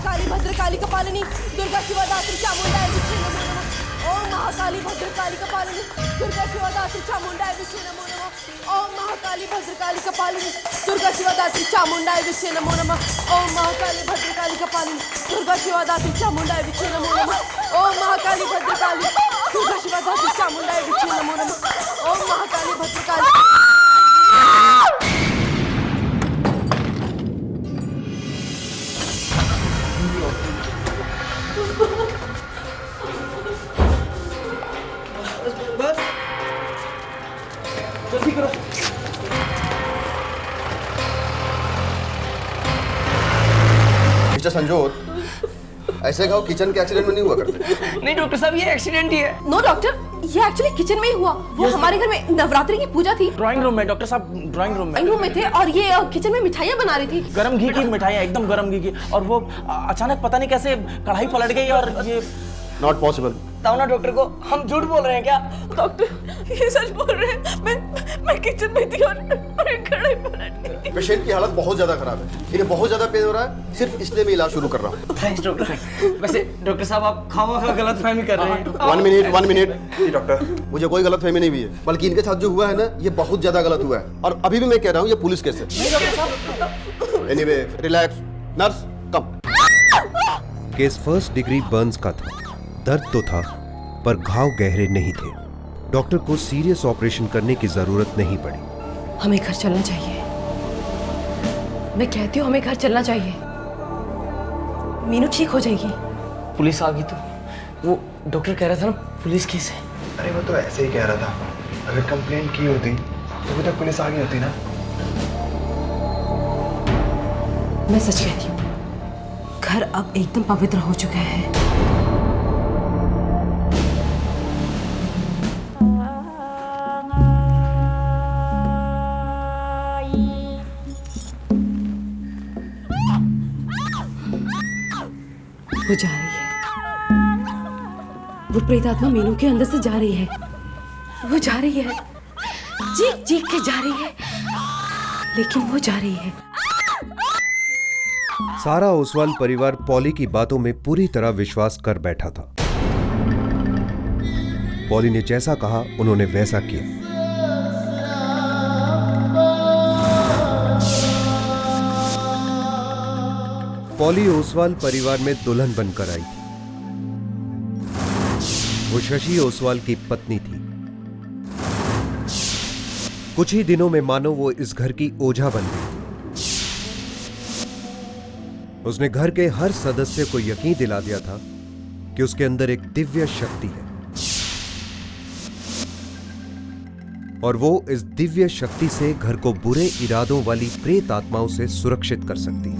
महाकाली भद्रकाली कपालिनी दुर्गा शिवा दात्री चामुंडाय विचे नमो नमः। ओम महाकाली भद्रकाली कपालिनी दुर्गा शिवा दात्री चामुंडाय विचे नमो नमः। ओम महाकाली भद्रकाली कपालिनी दुर्गा शिवा दात्री चामुंडाय विचे नमो नमः। ओम महाकाली भद्रकाली कपालिनी दुर्गा शिवा दात्री चामुंडाय विचे नमो नमः। ओम महाकाली भद्रकाली दुर्गा शिवा दात्री चामुंडाय विचे नमो नमः। ओम महाकाली भद्रकाली बस जल्दी करो। मिस्टर संजोत, ऐसे कहो किचन के एक्सीडेंट में नहीं हुआ करते। नहीं डॉक्टर साहब, ये एक्सीडेंट ही है। नो डॉक्टर, ये एक्चुअली किचन में ही हुआ। वो हमारे घर में नवरात्रि की पूजा थी। ड्राइंग रूम में डॉक्टर साहब, ड्राइंग रूम में थे और ये किचन में मिठाइयाँ बना रही थी। गरम घी की मिठाइयाँ, एकदम गरम घी की। और वो अचानक पता नहीं कैसे कढ़ाई पलट गई और ये नॉट पॉसिबल। बताओ ना डॉक्टर को, हम झूठ बोल रहे हैं क्या? डॉक्टर ये सच बोल रहे हैं। मैं किचन में थी और कढ़ाई पलट गई। पेशेंट की हालत बहुत ज्यादा खराब है, इन्हें बहुत ज्यादा पेन हो रहा है, सिर्फ इसलिए मैं इलाज शुरू कर रहा हूँ। Thanks doctor. वैसे डॉक्टर साहब, आप खामा गलतफहमी कर रहे हैं। 1 मिनट। जी डॉक्टर, मुझे कोई गलतफहमी नहीं हुई है, बल्कि इनके साथ जो हुआ है ना, ये बहुत ज्यादा गलत हुआ है। और अभी भी मैं कह रहा हूँ, ये पुलिस केस है। Anyway, relax. नर्स कम। केस फर्स्ट डिग्री बर्न्स का था। दर्द तो था, पर घाव गहरे नहीं थे। डॉक्टर को सीरियस ऑपरेशन करने की जरूरत नहीं पड़ी। हमें घर चलना चाहिए। मैं कहती हूँ हमें घर चलना चाहिए। मीनू ठीक हो जाएगी। पुलिस आ गई तो वो डॉक्टर कह रहा था ना, पुलिस केस है। अरे वो तो ऐसे ही कह रहा था, अगर कंप्लेंट की होती तो अभी तक पुलिस आ गई होती ना। मैं सच कहती हूँ, घर अब एकदम पवित्र हो चुका है। वो जा रही है। वो प्रेतात्मा मीनू के अंदर से जा रही है। वो जा रही है, चीख चीख के जा रही है, लेकिन वो जा रही है। सारा ओसवाल परिवार पॉली की बातों में पूरी तरह विश्वास कर बैठा था। पॉली ने जैसा कहा, उन्होंने वैसा किया। पॉली ओसवाल परिवार में दुल्हन बनकर आई थी। वो शशि ओसवाल की पत्नी थी। कुछ ही दिनों में मानो वो इस घर की ओझा बन गई। उसने घर के हर सदस्य को यकीन दिला दिया था कि उसके अंदर एक दिव्य शक्ति है और वो इस दिव्य शक्ति से घर को बुरे इरादों वाली प्रेत आत्माओं से सुरक्षित कर सकती है।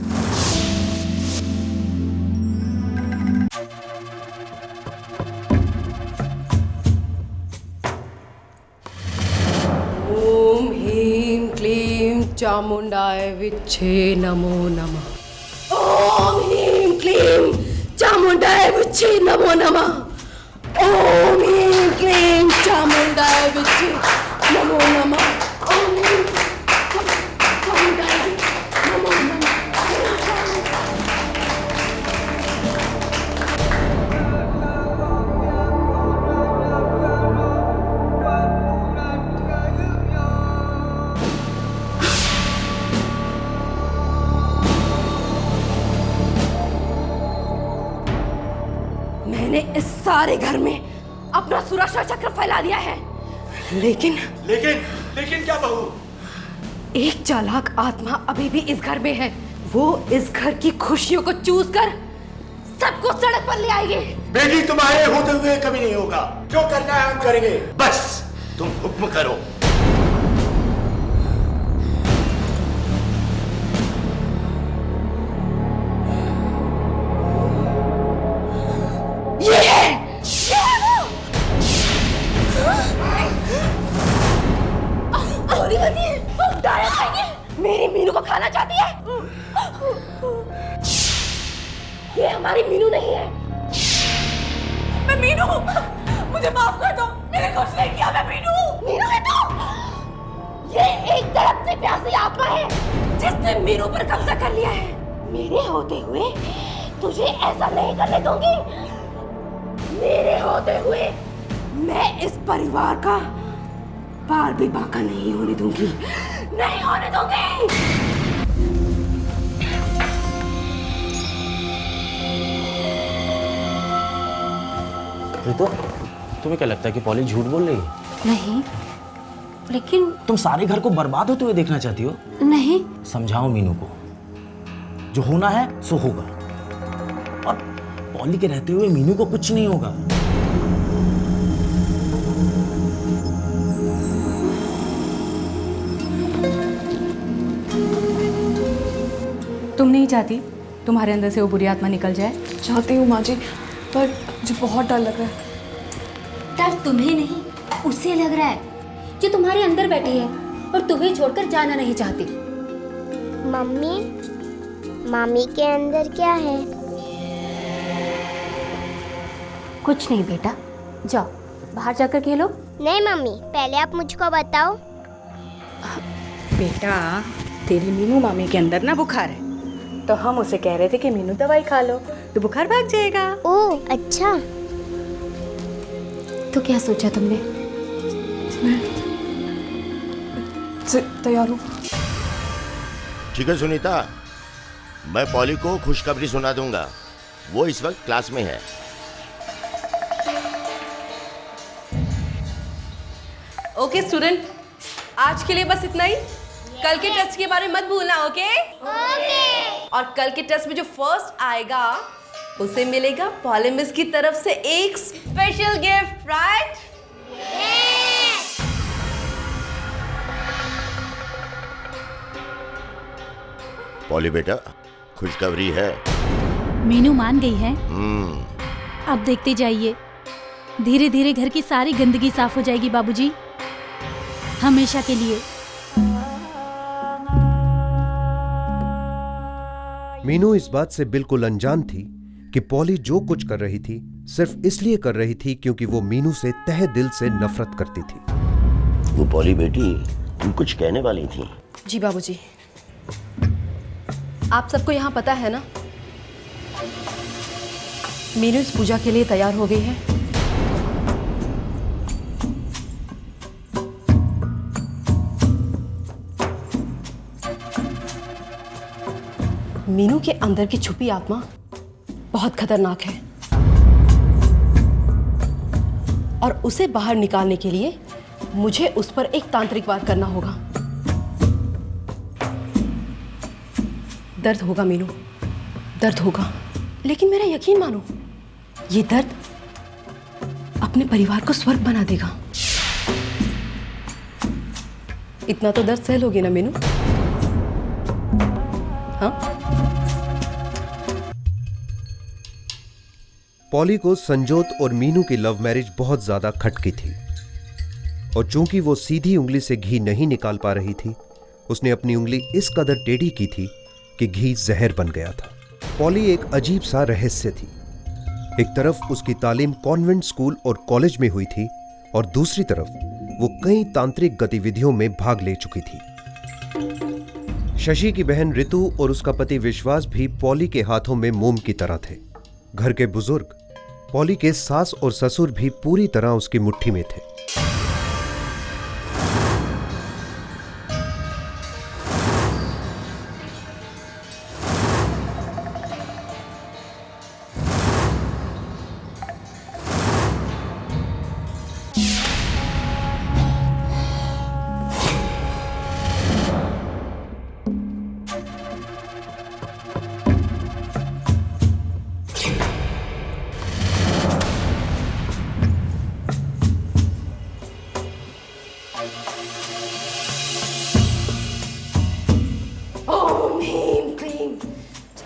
ओम ह्रीं क्लीं चामुंडाय विच्छे नमो नमः। ओम ह्रीं क्लीं चामुंडाय विच्छे नमो नमः। ओम ह्रीं क्लीं चामुंडाय विच्छे नमो नमः। ओम ह्रीं चामुंडाय नमो नमः। मैंने इस सारे घर में अपना सुरक्षा चक्र फैला दिया है, लेकिन क्या बहू? एक चालाक आत्मा अभी भी इस घर में है। वो इस घर की खुशियों को चूस कर सबको सड़क पर ले आएगी। बेटी, तुम्हारे होते हुए कभी नहीं होगा। जो करना है हम करेंगे, बस तुम हुक्म करो। मेरी मीनू को खाना चाहती है। ये हमारी मीनू नहीं है। मैं मीनू, मुझे माफ कर दो, मैंने कुछ नहीं किया। मैं मीनू है तो ये एक तड़पती प्यासी आत्मा है जिसने मीनू पर कब्जा कर लिया है। मेरे होते हुए तुझे ऐसा नहीं करने दूंगी। मेरे होते हुए मैं इस परिवार का बाल भी बाका नहीं होने दूंगी, नहीं होने दूंगी। रितु, तुम्हें क्या लगता है कि पॉली झूठ बोल रही है? नहीं, लेकिन तुम सारे घर को बर्बाद होते हुए देखना चाहती हो? नहीं। समझाओ मीनू को, जो होना है सो होगा, और पॉली के रहते हुए मीनू को कुछ नहीं होगा। तुम नहीं चाहती तुम्हारे अंदर से वो बुरी आत्मा निकल जाए? चाहती हूँ माँ जी, पर मुझे बहुत डर लग रहा है। डर तुम्हें नहीं, उसे लग रहा है जो तुम्हारे अंदर बैठी है और तुम्हें छोड़कर जाना नहीं चाहती। मम्मी, मामी के अंदर क्या है? कुछ नहीं बेटा, जाओ बाहर जाकर खेलो। नहीं मम्मी, पहले आप मुझको बताओ। बेटा, तेरी मीनू मामी के अंदर ना बुखार है, तो हम उसे कह रहे थे कि मीनू दवाई खा लो तो बुखार भाग जाएगा। ओह अच्छा। तो क्या सोचा तुमने? तैयार हूँ। ठीक है सुनीता, मैं पॉली को खुशखबरी सुना दूंगा। वो इस वक्त क्लास में है। ओके स्टूडेंट, आज के लिए बस इतना ही। कल के टेस्ट के बारे में मत भूलना, ओके? और कल के टेस्ट में जो फर्स्ट आएगा उसे मिलेगा पॉली मिस की तरफ से एक स्पेशल गिफ्ट, राइट? पॉली बेटा, खुशखबरी है। मीनू मान गई है। अब देखते जाइए, धीरे धीरे घर की सारी गंदगी साफ हो जाएगी बाबूजी, हमेशा के लिए। मीनू इस बात से बिल्कुल अनजान थी कि पॉली जो कुछ कर रही थी सिर्फ इसलिए कर रही थी क्योंकि वो मीनू से तहे दिल से नफरत करती थी। वो पॉली बेटी, तुम कुछ कहने वाली थी। जी बाबूजी, आप सबको यहाँ पता है ना, मीनू इस पूजा के लिए तैयार हो गई है। मीनू के अंदर की छुपी आत्मा बहुत खतरनाक है, और उसे बाहर निकालने के लिए मुझे उस पर एक तांत्रिक वार करना होगा। दर्द होगा मीनू, दर्द होगा, लेकिन मेरा यकीन मानो, ये दर्द अपने परिवार को स्वर्ग बना देगा। इतना तो दर्द सह लोगे ना मीनू? हाँ? पॉली को संजोत और मीनू की लव मैरिज बहुत ज्यादा खटकी थी, और चूंकि वो सीधी उंगली से घी नहीं निकाल पा रही थी, उसने अपनी उंगली इस कदर टेढ़ी की थी कि घी जहर बन गया था। पॉली एक अजीब सा रहस्य थी। एक तरफ उसकी तालीम कॉन्वेंट स्कूल और कॉलेज में हुई थी, और दूसरी तरफ वो कई तांत्रिक गतिविधियों में भाग ले चुकी थी। शशि की बहन रितु और उसका पति विश्वास भी पॉली के हाथों में मोम की तरह थे। घर के बुजुर्ग, पॉली के सास और ससुर भी पूरी तरह उसकी मुट्ठी में थे।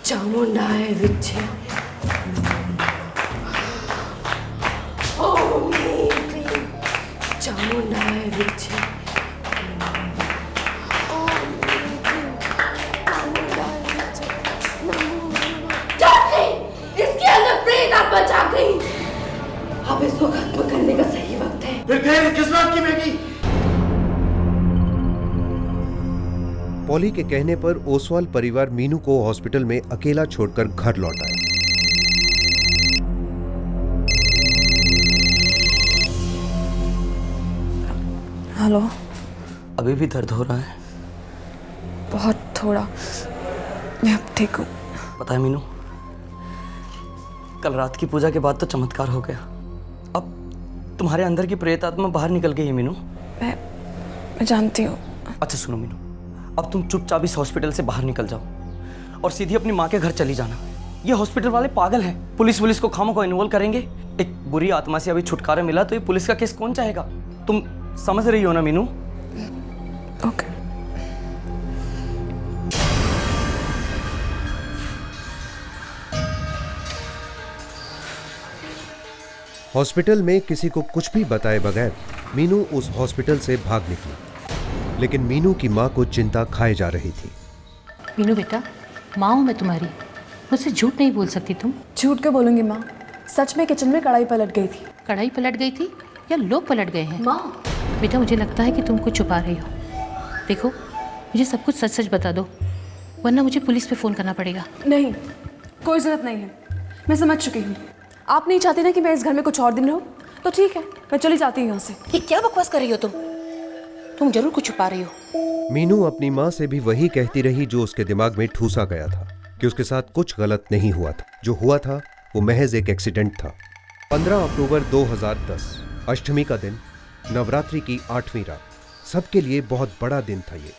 चामुंडाय विच्चे ओम ह्रीं क्लीं चामुंडाय विच्चे ओम ह्रीं क्लीं चामुंडाय विच्चे नमो नमः। जाग गई, इसके अंदर प्रेत आत्मा जाग गई। अब इसको खत्म करने का सही वक्त है। फिर देर किस बात की बेटी? पॉली के कहने पर ओसवाल परिवार मीनू को हॉस्पिटल में अकेला छोड़कर घर लौट आया। हेलो। अभी भी दर्द हो रहा है? बहुत थोड़ा। मैं अब ठीक हूँ। पता है मीनू, कल रात की पूजा के बाद तो चमत्कार हो गया। अब तुम्हारे अंदर की प्रेत आत्मा बाहर निकल गई है मीनू। मैं जानती हूँ। अच्छा सुनो मीनू, अब तुम चुपचाप इस हॉस्पिटल से बाहर निकल जाओ और सीधी अपनी माँ के घर चली जाना। ये हॉस्पिटल वाले पागल हैं, पुलिस को खामों को इन्वॉल्व करेंगे। एक बुरी आत्मा से अभी छुटकारा मिला तो ये पुलिस का केस कौन चाहेगा? तुम समझ रही हो ना मीनू? ओके। हॉस्पिटल में किसी को कुछ भी बताए बगैर मीनू उस हॉस्पिटल से भाग निकली, लेकिन मीनू की माँ को चिंता खाए जा रही थी। मीनू बेटा, माँ हूँ मैं तुम्हारी, मुझसे झूठ नहीं बोल सकती तुम। झूठ क्यों बोलूंगी माँ? सच में किचन में कढ़ाई पलट गई थी। कढ़ाई पलट गई थी या लोग पलट गए हैं? माँ बेटा मुझे लगता है कि तुम कुछ छुपा रही हो। देखो मुझे सब कुछ सच सच बता दो, वरना मुझे पुलिस पे फ़ोन करना पड़ेगा। नहीं, कोई ज़रूरत नहीं है, मैं समझ चुकी हूँ। आप नहीं चाहती ना कि मैं इस घर में कुछ और दिन रहूँ, तो ठीक है, मैं चली जाती हूँ यहाँ से। ये क्या बकवास कर रही हो तुम जरूर कुछ छुपा रही हो। मीनू अपनी माँ से भी वही कहती रही जो उसके दिमाग में ठूसा गया था, कि उसके साथ कुछ गलत नहीं हुआ था। जो हुआ था वो महज एक एक्सीडेंट था। 15 अक्टूबर 2010 अष्टमी का दिन, नवरात्रि की 8वीं रात, सबके लिए बहुत बड़ा दिन था ये।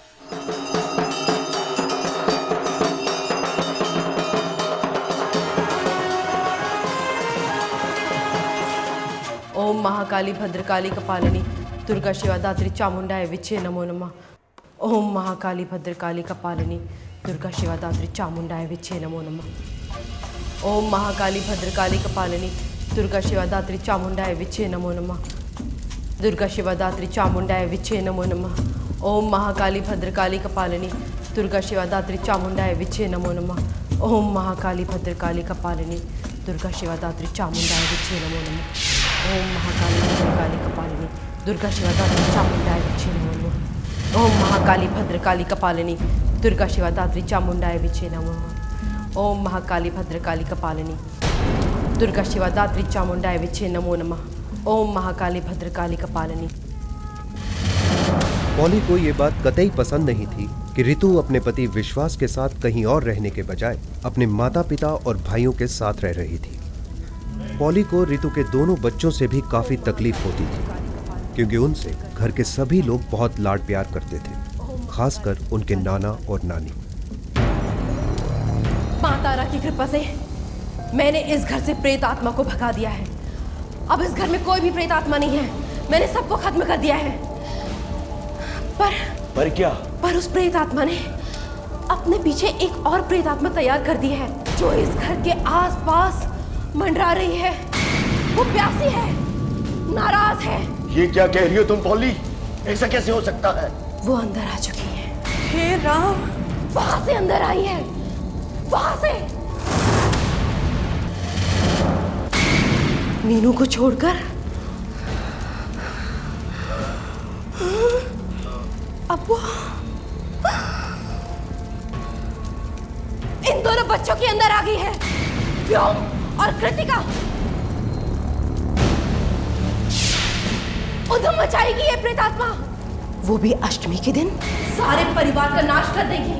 ओम महाकाली भद्रकाली कपालिनी दुर्गा शिवा दात्री चामुंडाय विचे नमो नमः। ओम महाकाली भद्रकाली कपालिनी दुर्गा शिवा दात्री चामुंडाय विचे नमो नमः। ओम महाकाली भद्रकाली कपालिनी दुर्गा शिवा दात्री चामुंडाय विचे नमो नमः। दुर्गा शिवा दात्री चामुंडाय विचे नमो नमः। ओम महाकाली भद्रकाली कपालिनी दुर्गा शिवा दात्री चामुंडाय विचे नमो नमः। ओम महाकाली भद्रकाली कपालिनी दुर्गा शिवा दात्री चामुंडाय विचे नमो नमः। ओम महाकाली भद्रकाली कपालिनी दुर्गा शिवा दात्री चामुंडाय विचे नमो नमः। ओम महाकाली भद्रकाली कपालिनी दुर्गा शिवा दात्री चामुंडाय विचे नमो नमः। ओम महाकाली भद्रकाली कपालिनी दुर्गा शिवा दात्री चामुंडाय विचे नमो नमः। ओम महाकाली भद्रकाली कपालिनी। पॉली को ये बात कतई पसंद नहीं थी कि रितु अपने पति विश्वास के साथ कहीं और रहने के बजाय अपने माता पिता और भाइयों के साथ रह रही थी। पॉली को रितु के दोनों बच्चों से भी काफी तकलीफ होती थी, क्योंकि उनसे घर के सभी लोग बहुत लाड प्यार करते थे, खासकर उनके नाना और नानी। माँ तारा की कृपा से मैंने इस घर से प्रेत आत्मा को भगा दिया है। अब इस घर में कोई भी प्रेत आत्मा नहीं है, मैंने सबको खत्म कर दिया है। पर क्या? पर उस प्रेत आत्मा ने अपने पीछे एक और प्रेत आत्मा तैयार कर दी है, जो इस घर के आसपास मंडरा रही है। वो प्यासी है, नाराज है। ये क्या कह रही हो तुम पॉली? ऐसा कैसे हो सकता है? वो अंदर आ चुकी है। हे राम, वहां से अंदर आई है, वहां से। मीनू को छोड़कर अब वो इन दोनों बच्चों के अंदर आ गई है, व्योम और कृतिका। उधम मचाएगी ये प्रेतात्मा, वो भी अष्टमी के दिन। सारे परिवार का नाश कर देगी,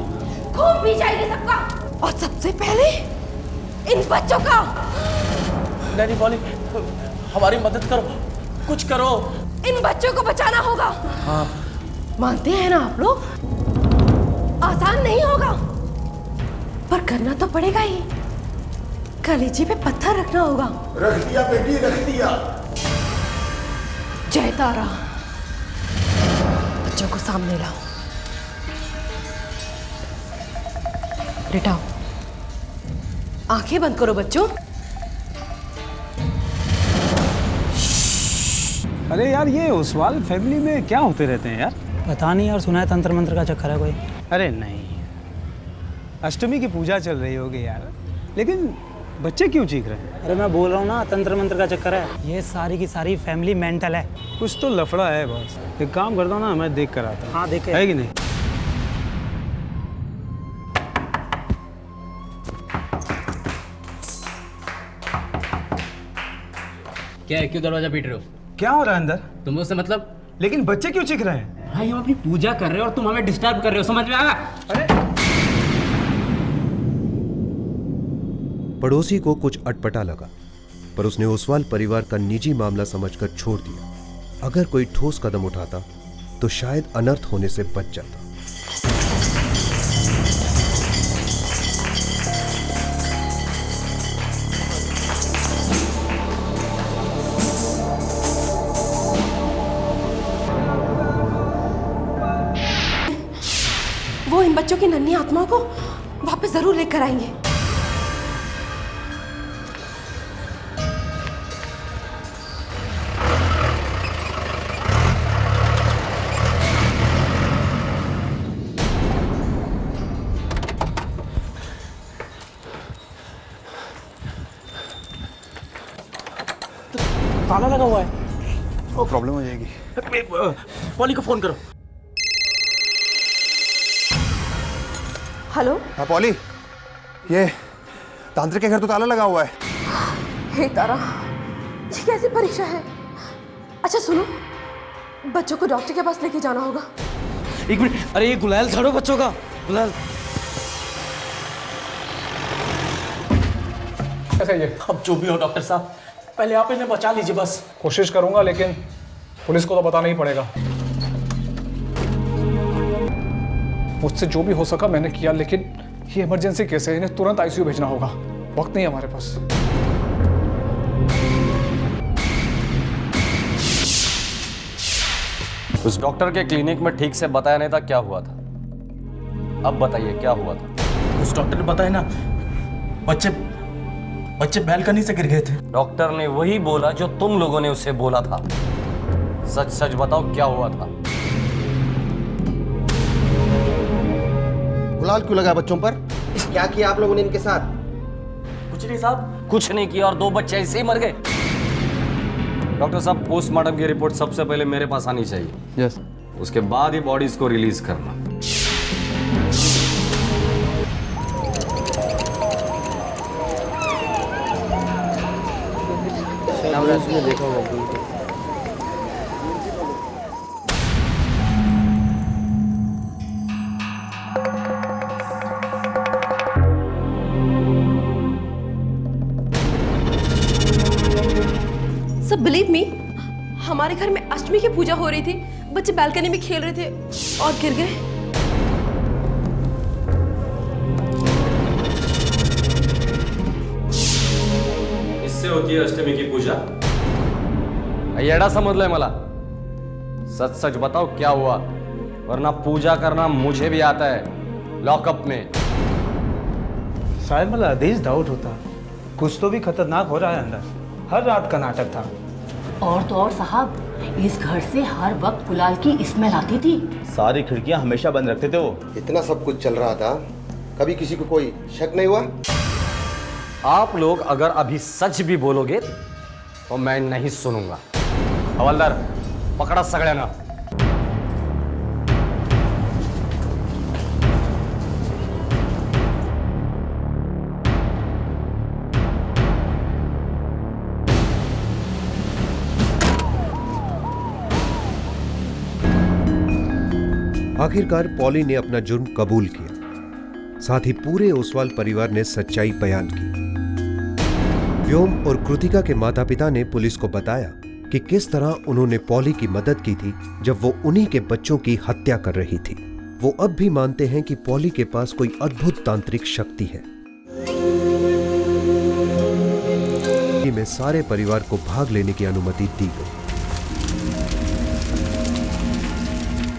खून पी जाएगी सबका, और सबसे पहले इन बच्चों का। नहीं पॉली, हमारी मदद करो, कुछ करो। इन बच्चों को बचाना होगा। हाँ। मानते हैं ना आप लोग? आसान नहीं होगा, पर करना तो पड़ेगा ही। कलेजे पे पत्थर रखना होगा। रख दिया बेटी, रख दिया। जय तारा। बच्चों को सामने लाओ, लेटाओ, आंखें बंद करो बच्चों। अरे यार, ये ओसवाल फैमिली में क्या होते रहते हैं यार? पता नहीं यार, सुना है तंत्र मंत्र का चक्कर है कोई। अरे नहीं, अष्टमी की पूजा चल रही होगी यार, लेकिन बच्चे क्यों चीख रहे हैं? अरे मैं बोल रहा हूँ ना, तंत्र मंत्र का चक्कर है। ये सारी की सारी फैमिली मेंटल है। कुछ तो लफड़ा है बॉस। एक काम करता हूँ ना, मैं देख कर आता हूँ। हाँ देखे, है कि नहीं? क्या है, क्यों दरवाजा पीट रहे हो? क्या हो रहा है अंदर? तुम उससे मतलब लेकिन बच्चे क्यों चीख रहे हैं? भाई हम अपनी पूजा कर रहे हो और तुम हमें डिस्टर्ब कर रहे हो, समझ में आया? अरे पड़ोसी को कुछ अटपटा लगा, पर उसने ओसवाल परिवार का निजी मामला समझकर छोड़ दिया। अगर कोई ठोस कदम उठाता तो शायद अनर्थ होने से बच जाता। वो इन बच्चों की नन्ही आत्मा को वापस जरूर लेकर आएंगे। ताला लगा हुआ है। वो प्रॉब्लम हो जाएगी। पॉली को फोन करो। हेलो। हाँ पॉली, ये तांत्रिक के घर तो ताला लगा हुआ है। हे तारा, ये कैसी परीक्षा है? अच्छा सुनो, बच्चों को डॉक्टर के पास लेके जाना होगा। एक मिनट, अरे ये गुलाल झाड़ो बच्चों का, गुलाल। कैसा ये? अब जो भी हो डॉक्टर साहब, पहले आप इन्हें बचा लीजिए बस। कोशिश करूंगा, लेकिन पुलिस को तो बताना ही पड़ेगा। मुझसे जो भी हो सका मैंने किया, लेकिन ये इमरजेंसी केस है, इन्हें तुरंत आईसीयू भेजना होगा। वक्त नहीं है हमारे पास। उस डॉक्टर के क्लिनिक में ठीक से बताया नहीं था क्या हुआ था। अब बताइए क्या हुआ था। उस डॉक्टर ने बताया ना, बच्चे बैल्कनी से गिर गए थे। डॉक्टर ने वही बोला जो तुम लोगों ने उसे बोला था। सच सच बताओ क्या हुआ था। गुलाल क्यों लगा बच्चों पर? क्या किया आप लोगों ने इनके साथ? कुछ नहीं साहब। कुछ नहीं किया और 2 बच्चे ऐसे ही मर गए। डॉक्टर साहब, पोस्टमार्टम की रिपोर्ट सबसे पहले मेरे पास आनी चाहिए। यस। उसके बाद ही बॉडीज को रिलीज करना। देखा होगा। सब बिलीव मी, हमारे घर में अष्टमी की पूजा हो रही थी, बच्चे बालकनी में खेल रहे थे और गिर गए। इससे होती है अष्टमी की पूजा? येड़ा समझ ले मला। सच सच बताओ क्या हुआ, वरना पूजा करना मुझे भी आता है लॉकअप में। शायद मला आदेश डाउट होता, कुछ तो भी खतरनाक हो रहा है अंदर। हर रात का नाटक था। और तो और साहब, इस घर से हर वक्त गुलाल की स्मेल आती थी। सारी खिड़कियां हमेशा बंद रखते थे वो। इतना सब कुछ चल रहा था, कभी किसी को कोई शक नहीं हुआ? आप लोग अगर अभी सच भी बोलोगे तो मैं नहीं सुनूंगा। हवलदार, पकड़ा सगळ्यांना। आखिरकार पॉली ने अपना जुर्म कबूल किया। साथ ही पूरे ओसवाल परिवार ने सच्चाई बयान की। व्योम और कृतिका के माता पिता ने पुलिस को बताया कि किस तरह उन्होंने पॉली की मदद की थी जब वो उन्हीं के बच्चों की हत्या कर रही थी। वो अब भी मानते हैं कि पॉली के पास कोई अद्भुत तांत्रिक शक्ति है। में सारे परिवार को भाग लेने की अनुमति दी गई।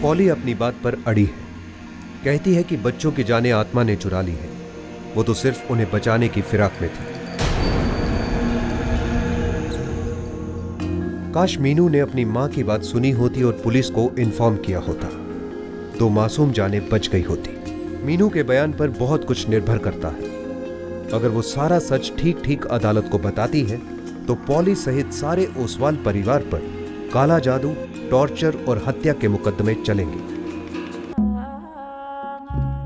पॉली अपनी बात पर अड़ी है। कहती है कि बच्चों की जानें आत्मा ने चुरा ली है, वो तो सिर्फ उन्हें बचाने की फिराक में थी। काश मीनू ने अपनी मां की बात सुनी होती और पुलिस को इन्फॉर्म किया होता, तो मासूम जानें बच गई होती। मीनू के बयान पर बहुत कुछ निर्भर करता है। अगर वो सारा सच ठीक ठीक अदालत को बताती है तो पॉली सहित सारे ओसवाल परिवार पर काला जादू, टॉर्चर और हत्या के मुकदमे चलेंगे।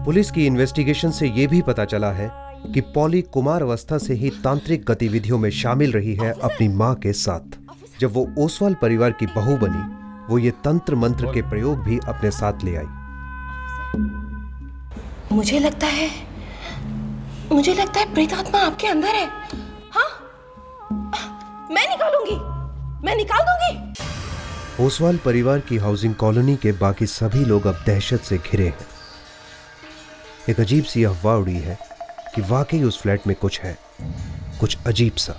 पुलिस की इन्वेस्टिगेशन से यह भी पता चला है कि पॉली कुमार अवस्था से ही तांत्रिक गतिविधियों में शामिल रही है अपनी मां के साथ। जब वो ओसवाल परिवार की बहू बनी वो ये तंत्र मंत्र के प्रयोग भी अपने साथ ले आई। मुझे लगता है प्रेत आत्मा आपके अंदर है। हाँ, मैं निकाल दूंगी। ओसवाल परिवार की हाउसिंग कॉलोनी के बाकी सभी लोग अब दहशत से घिरे हैं। एक अजीब सी अफवाह उड़ी है कि वाकई उस फ्लैट में कुछ है, कुछ अजीब सा।